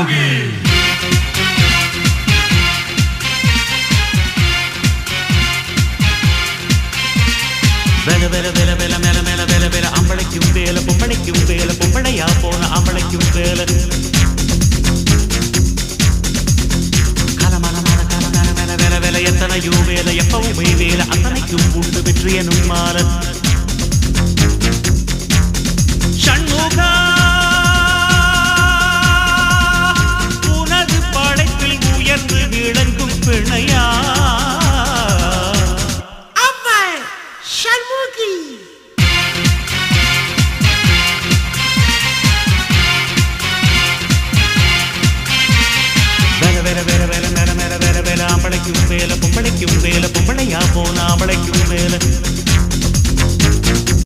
யோகி வேல வேல வேல வேல மேல மேல வேல வேல அம்பளைக்கும் வேல பொம்பளைக்கும் வேல பொம்பளையா போன அம்பளைக்கும் வேல கலமலமான கலமேல மேல வேல வேல எத்தனையோ வேல எப்பவுமே வேல அத்தனைக்கும் உண்டு வெற்றி எனும் மாறன்